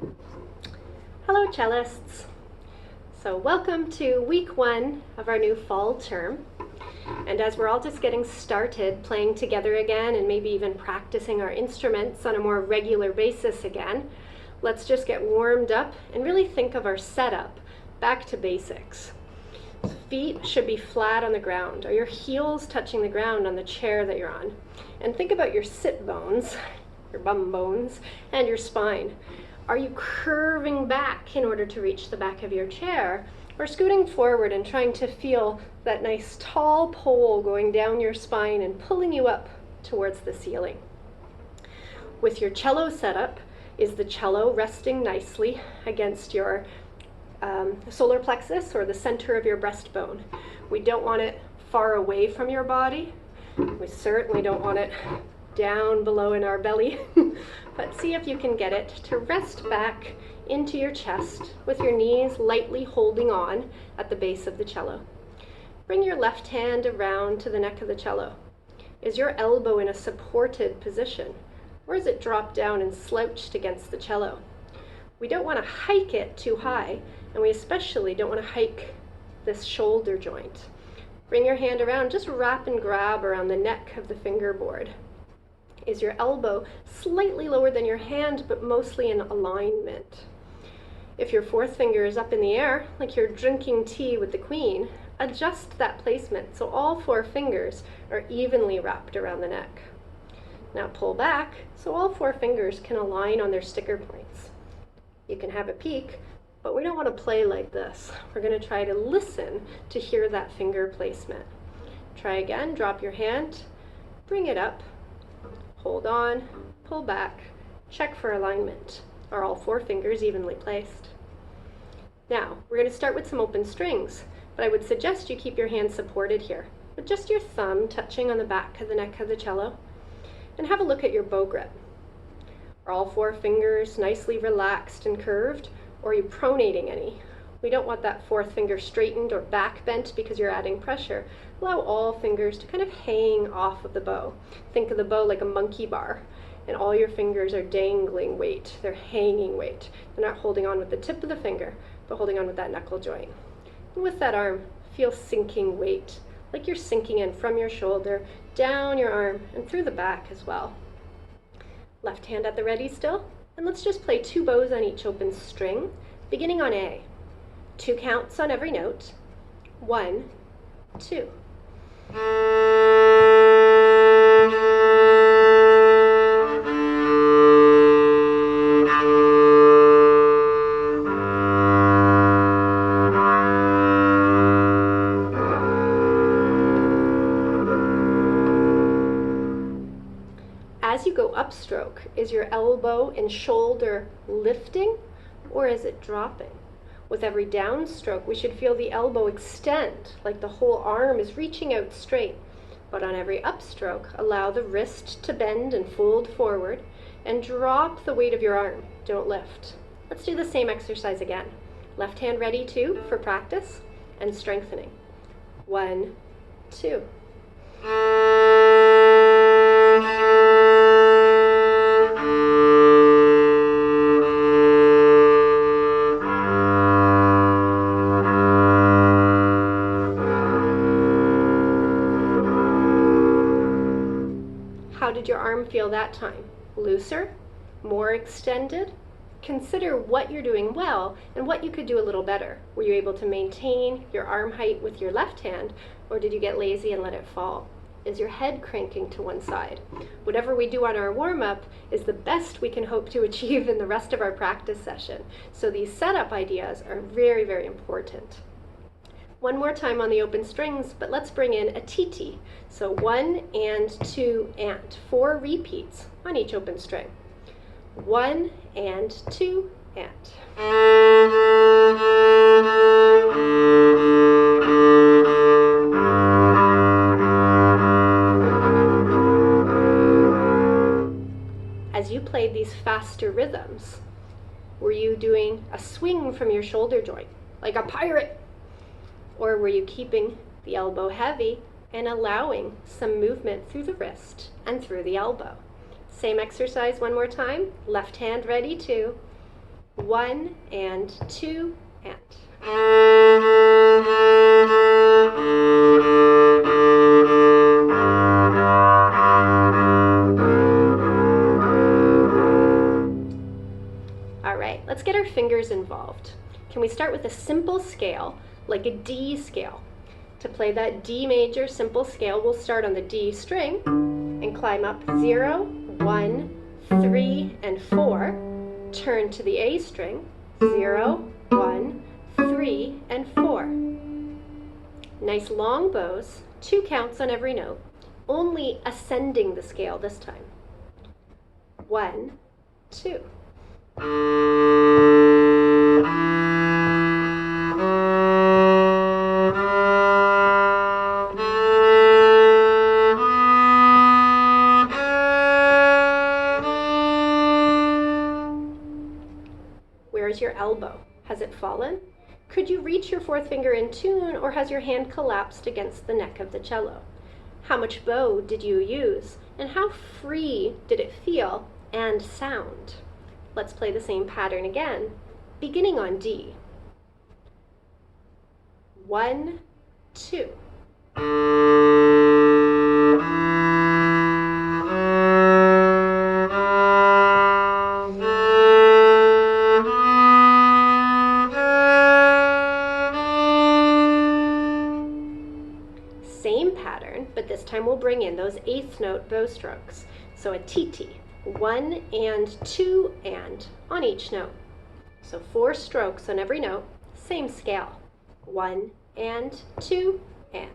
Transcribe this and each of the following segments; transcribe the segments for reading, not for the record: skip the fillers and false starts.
Hello cellists! So welcome to week 1 of our new fall term. And as we're all just getting started playing together again and maybe even practicing our instruments on a more regular basis again, let's just get warmed up and really think of our setup back to basics. Feet should be flat on the ground. Are your heels touching the ground on the chair that you're on? And think about your sit bones, your bum bones, and your spine. Are you curving back in order to reach the back of your chair, or scooting forward and trying to feel that nice tall pole going down your spine and pulling you up towards the ceiling? With your cello setup, is the cello resting nicely against your solar plexus or the center of your breastbone? We don't want it far away from your body. We certainly don't want it down below in our belly, but see if you can get it to rest back into your chest with your knees lightly holding on at the base of the cello. Bring your left hand around to the neck of the cello. Is your elbow in a supported position, or is it dropped down and slouched against the cello? We don't want to hike it too high, and we especially don't want to hike this shoulder joint. Bring your hand around, just wrap and grab around the neck of the fingerboard. Is your elbow slightly lower than your hand, but mostly in alignment? If your fourth finger is up in the air, like you're drinking tea with the queen, adjust that placement so all 4 fingers are evenly wrapped around the neck. Now pull back so all 4 fingers can align on their sticker points. You can have a peek, but we don't want to play like this. We're going to try to listen to hear that finger placement. Try again, drop your hand, bring it up, hold on, pull back, check for alignment. Are all 4 fingers evenly placed? Now, we're going to start with some open strings, but I would suggest you keep your hand supported here, with just your thumb touching on the back of the neck of the cello, and have a look at your bow grip. Are all 4 fingers nicely relaxed and curved, or are you pronating any? We don't want that 4th finger straightened or back bent because you're adding pressure. Allow all fingers to kind of hang off of the bow. Think of the bow like a monkey bar, and all your fingers are dangling weight. They're hanging weight. They're not holding on with the tip of the finger, but holding on with that knuckle joint. And with that arm, feel sinking weight, like you're sinking in from your shoulder, down your arm, and through the back as well. Left hand at the ready still, and let's just play 2 bows on each open string, beginning on A. 2 counts on every note. 1, 2. As you go upstroke, is your elbow and shoulder lifting, or is it dropping? With every downstroke, we should feel the elbow extend, like the whole arm is reaching out straight. But on every upstroke, allow the wrist to bend and fold forward, and drop the weight of your arm. Don't lift. Let's do the same exercise again. Left hand ready too for practice and strengthening. 1, 2. How did your arm feel that time? Looser? More extended? Consider what you're doing well and what you could do a little better. Were you able to maintain your arm height with your left hand, or did you get lazy and let it fall? Is your head cranking to one side? Whatever we do on our warm-up is the best we can hope to achieve in the rest of our practice session. So these setup ideas are very, very important. One more time on the open strings, but let's bring in a TT. So 1 and 2 and 4 repeats on each open string. 1 and 2 and. As you played these faster rhythms, were you doing a swing from your shoulder joint, like a pirate? Or were you keeping the elbow heavy and allowing some movement through the wrist and through the elbow? Same exercise one more time. Left hand ready, 2, 1 and 2 and. All right, let's get our fingers involved. Can we start with a simple scale, like a D scale? To play that D major simple scale, we'll start on the D string and climb up 0, 1, 3, and 4. Turn to the A string, 0, 1, 3, and 4. Nice long bows, 2 counts on every note, only ascending the scale this time. 1, 2. Where's your elbow? Has it fallen? Could you reach your 4th finger in tune, or has your hand collapsed against the neck of the cello? How much bow did you use, and how free did it feel and sound? Let's play the same pattern again, beginning on D. 1, 2. Same pattern, but this time we'll bring in those 8th note bow strokes. So a TT, 1 and 2 and on each note. So 4 strokes on every note, same scale. 1 and 2 and.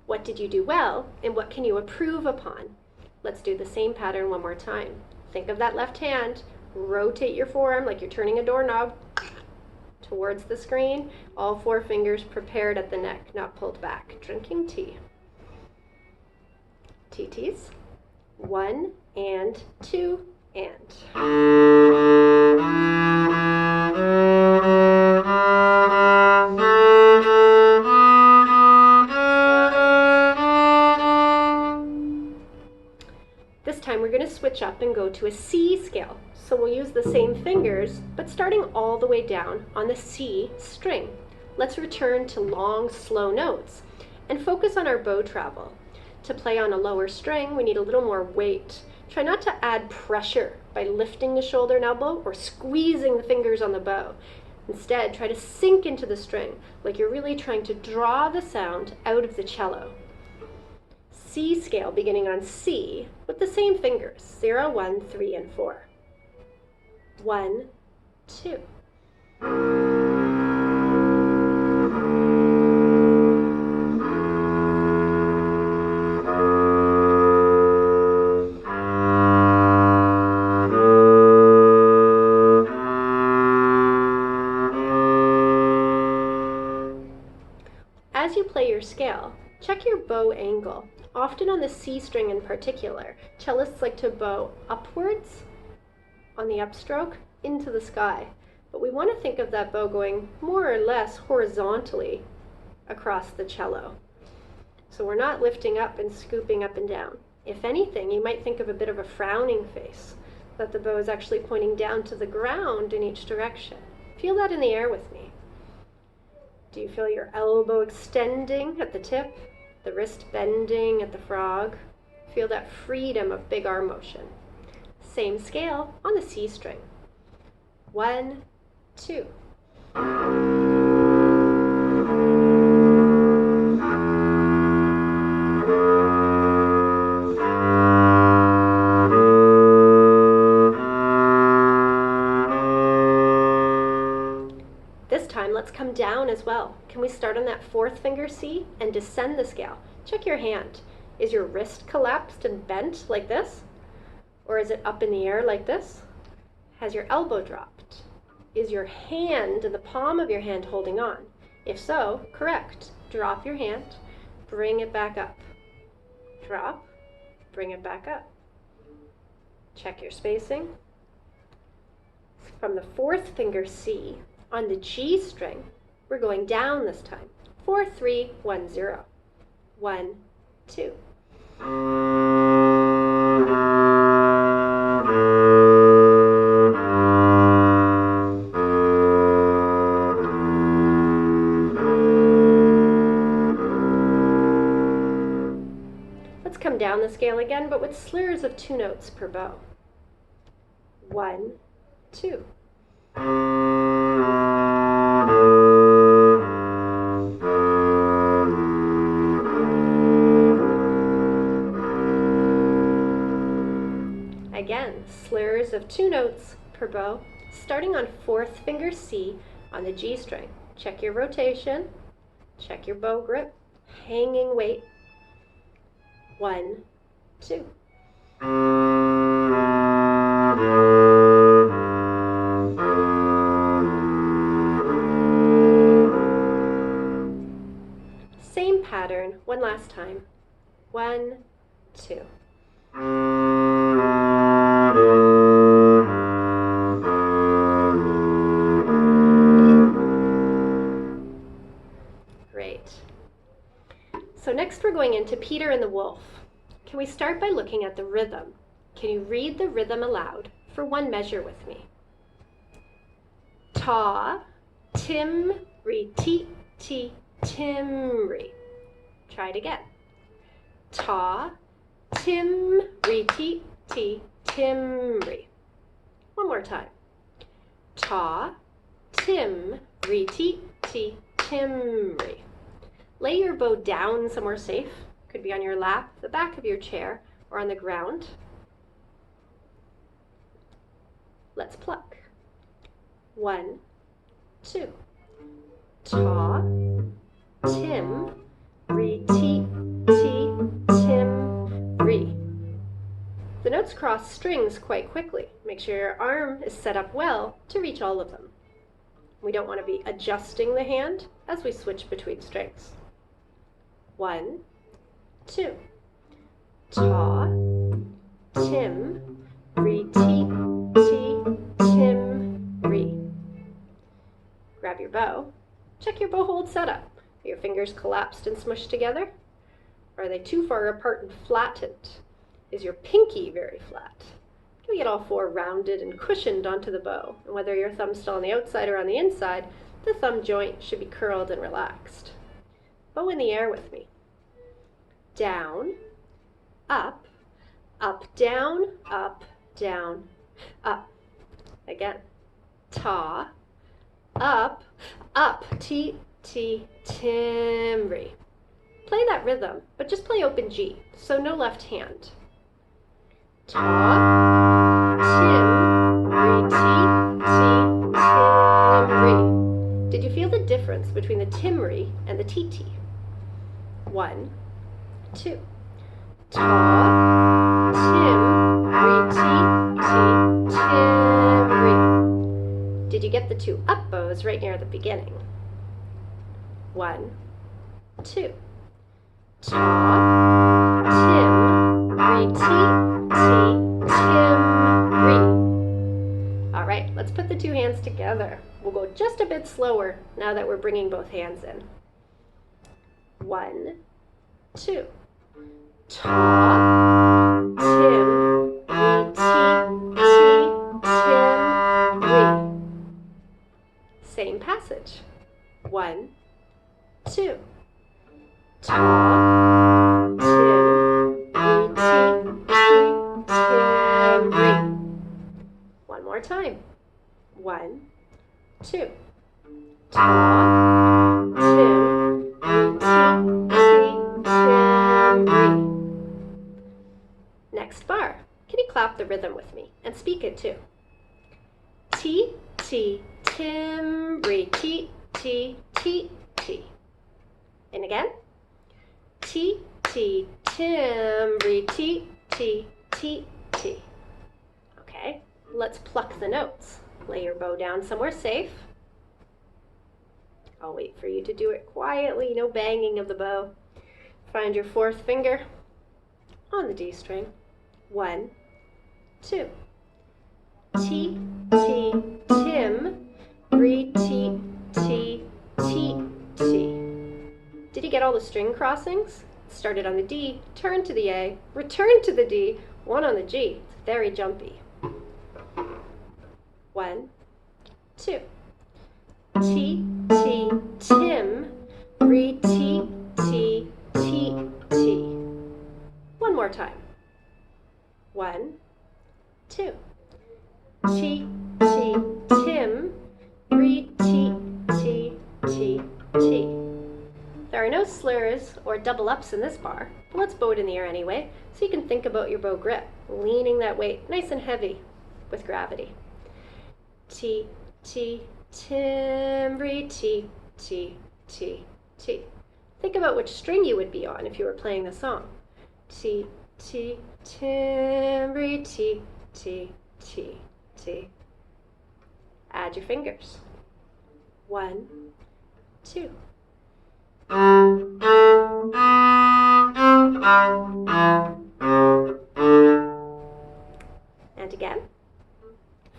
What did you do well, and what can you improve upon? Let's do the same pattern one more time. Think of that left hand. Rotate your forearm like you're turning a doorknob towards the screen. All 4 fingers prepared at the neck, not pulled back. Drinking tea. TTs. 1 and 2 and. This time we're going to switch up and go to a C scale. So we'll use the same fingers, but starting all the way down on the C string. Let's return to long, slow notes and focus on our bow travel. To play on a lower string, we need a little more weight. Try not to add pressure by lifting the shoulder and elbow or squeezing the fingers on the bow. Instead, try to sink into the string like you're really trying to draw the sound out of the cello. C scale beginning on C with the same fingers, 0, 1, 3, and 4. 1, 2. As you play your scale, check your bow angle. Often on the C string in particular, cellists like to bow upwards on the upstroke into the sky. But we want to think of that bow going more or less horizontally across the cello. So we're not lifting up and scooping up and down. If anything, you might think of a bit of a frowning face, that the bow is actually pointing down to the ground in each direction. Feel that in the air with me. Do you feel your elbow extending at the tip? The wrist bending at the frog? Feel that freedom of big arm motion. Same scale on the C string. 1, 2. This time, let's come down as well. Can we start on that 4th finger C and descend the scale? Check your hand. Is your wrist collapsed and bent like this? Or is it up in the air like this? Has your elbow dropped? Is your hand, the palm of your hand, holding on? If so, correct. Drop your hand, bring it back up. Drop, bring it back up. Check your spacing. From the 4th finger C on the G string, We're going down this time. 4, 3, 1, 0. 1, 2. Let's come down the scale again, but with slurs of 2 notes per bow. 1, 2. Again, slurs of 2 notes per bow, starting on 4th finger C on the G string. Check your rotation, check your bow grip, hanging weight. 1, 2. Same pattern, one last time. 1, 2. Great. So next we're going into Peter and the Wolf. Can we start by looking at the rhythm? Can you read the rhythm aloud for one measure with me? Ta, tim, re, ti, ti, tim, re. Try it again. Ta, tim, re, ti, ti, tim, re. One more time. Ta, tim, re, ti, ti, tim, re. Lay your bow down somewhere safe. Could be on your lap, the back of your chair, or on the ground. Let's pluck. 1, 2. Ta, tim, re, ti, ti, tim, re. The notes cross strings quite quickly. Make sure your arm is set up well to reach all of them. We don't want to be adjusting the hand as we switch between strings. 1, 2. Ta, tim, re, ti, ti, tim, re. Grab your bow. Check your bow hold setup. Are your fingers collapsed and smushed together? Are they too far apart and flattened? Is your pinky very flat? Can we get all 4 rounded and cushioned onto the bow? And whether your thumb's still on the outside or on the inside, the thumb joint should be curled and relaxed. Bow in the air with me. Down, up, up, down, up, down, up. Again. Ta, up, up, ti, ti, tim, re. Play that rhythm, but just play open G, so no left hand. Ta, tim, re, ti, ti, tim, re. Did you feel the difference between the tim, re and the ti, ti? 1, 2. Ta, tim, re, ti, ti, tim, re. Did you get the 2 up bows right near the beginning? 1, 2. Ta, tim, re, ti, ti, tim, re. All right, let's put the 2 hands together. We'll go just a bit slower now that we're bringing both hands in. 1, 2. Ta, tim, re, ti, ti, tim, re. Same passage. 1, 2. Ta, tim, re, ti, tim, re. One more time. 1, 2. Ta, tim, re, ti, tim, re. Next bar. Can you clap the rhythm with me and speak it too? Ti, ti, tim, re, ti, ti, ti, ti. And again. Ti, ti, tim, re, ti, ti, ti, ti. Okay, let's pluck the notes. Lay your bow down somewhere safe. I'll wait for you to do it quietly, no banging of the bow. Find your 4th finger on the D string. 1, 2. Ti, ti, tim, re, ti, ti, ti, T. Did you get all the string crossings? Started on the D, turned to the A, returned to the D, one on the G. It's very jumpy. 1, 2. T, T, Tim, re, T, T, T, T. One more time. 1, 2. T, T, Tim, re, T, T, T, T. There are no slurs or double ups in this bar, but let's bow it in the air anyway, so you can think about your bow grip, leaning that weight nice and heavy with gravity. T, T, Tim, re, T, T, T, T. Think about which string you would be on if you were playing the song. T, T, Tim, re, T, T, T, T. Add your fingers. 1, 2. And again,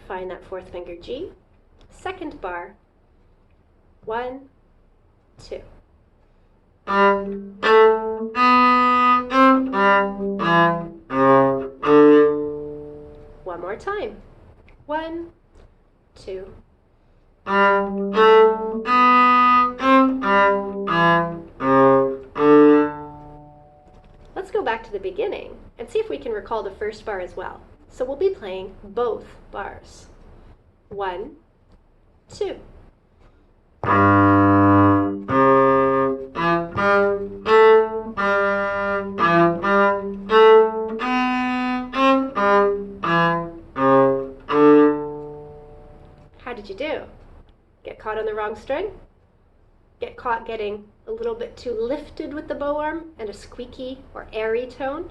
find that fourth finger G, second bar, 1, 2. One more time, 1, 2. Let's go back to the beginning and see if we can recall the first bar as well. So we'll be playing both bars. 1, 2. How did you do? Get caught on the wrong string? Get caught getting a little bit too lifted with the bow arm and a squeaky or airy tone?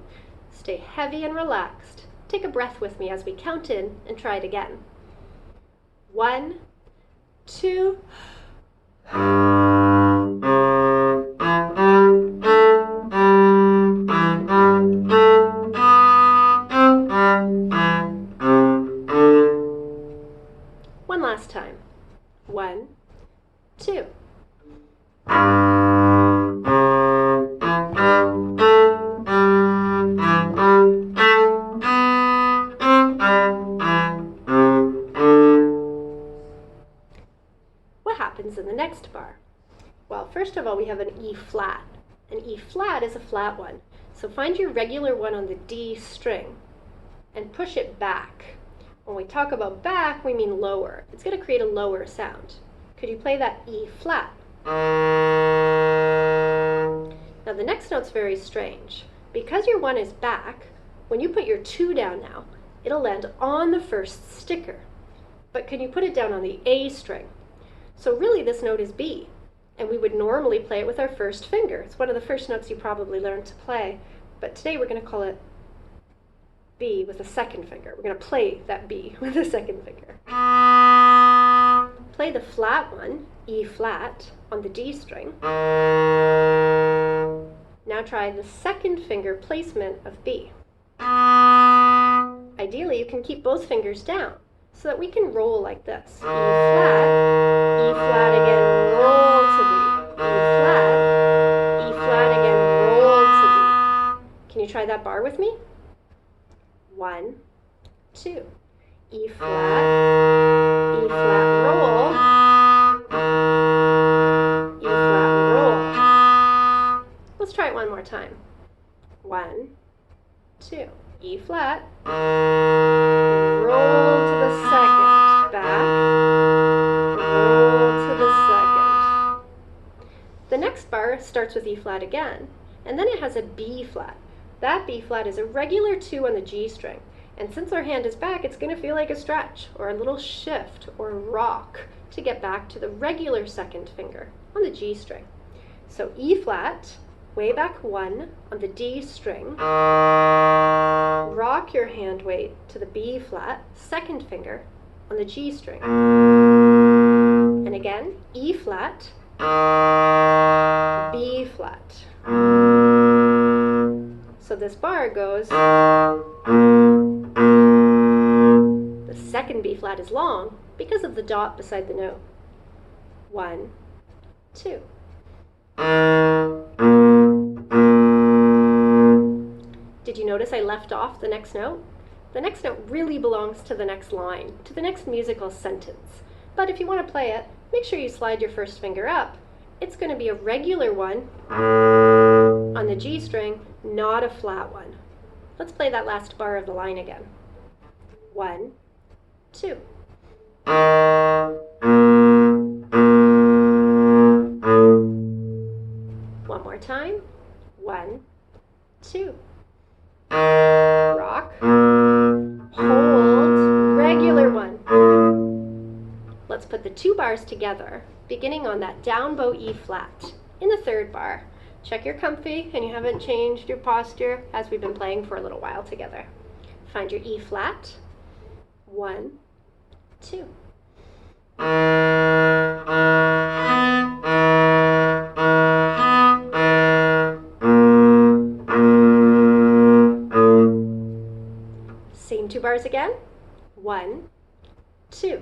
Stay heavy and relaxed. Take a breath with me as we count in and try it again. 1, 2. One last time. 1, 2. What happens in the next bar? Well, first of all, we have an E flat. An E flat is a flat one. So find your regular one on the D string and push it back. When we talk about back, we mean lower. It's going to create a lower sound. Could you play that E flat? Now the next note's very strange. Because your 1 is back, when you put your 2 down now, it'll land on the first sticker. But can you put it down on the A string? So really this note is B, and we would normally play it with our first finger. It's one of the first notes you probably learned to play, but today we're going to call it B with a second finger. We're going to play that B with a second finger. Play the flat one, E flat, on the D string. Now try the second finger placement of B. Ideally, you can keep both fingers down so that we can roll like this. E flat again, roll to B. E flat again, roll to B. Can you try that bar with me? 1, 2. E flat, roll, E flat, roll. Let's try it one more time. 1, 2. E flat, roll to the second, back, roll to the second. The next bar starts with E flat again, and then it has a B flat. That B flat is a regular 2 on the G string, and since our hand is back, it's going to feel like a stretch, or a little shift, or a rock, to get back to the regular second finger on the G string. So E flat, way back 1 on the D string, rock your hand weight to the B flat, second finger, on the G string. And again, E flat, B flat. So this bar goes, the second B flat is long because of the dot beside the note. 1, 2. notice I left off the next note? The next note really belongs to the next line, to the next musical sentence. But if you want to play it, make sure you slide your first finger up. It's going to be a regular one on the G string, not a flat one. Let's play that last bar of the line again. 1, 2. One more time. 1, 2. Rock. Hold. Regular one. Let's put the 2 bars together, beginning on that down bow E flat in the 3rd bar. Check you're comfy and you haven't changed your posture as we've been playing for a little while together. Find your E flat. 1, 2. Same 2 bars again. 1, 2.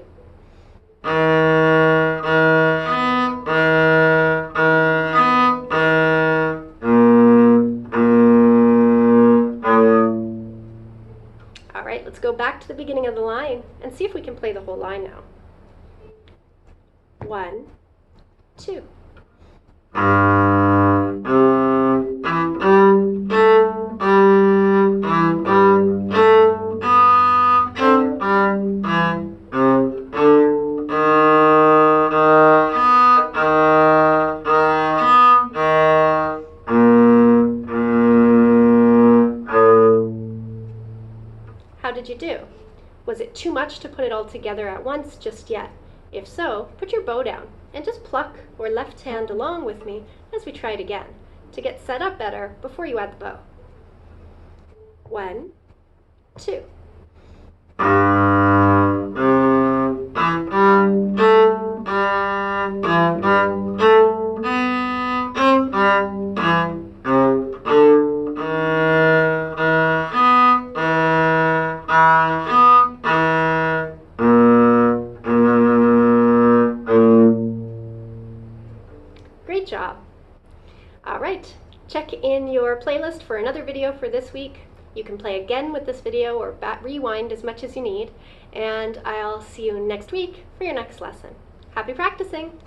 All right, let's go back to the beginning of the line and see if we can play the whole line now. 1, 2. How did you do? Was it too much to put it all together at once just yet? If so, put your bow down and just pluck or left hand along with me as we try it again to get set up better before you add the bow. 1, 2. Great job. All right, check in your playlist for another video for this week. You can play again with this video or rewind as much as you need, and I'll see you next week for your next lesson. Happy practicing!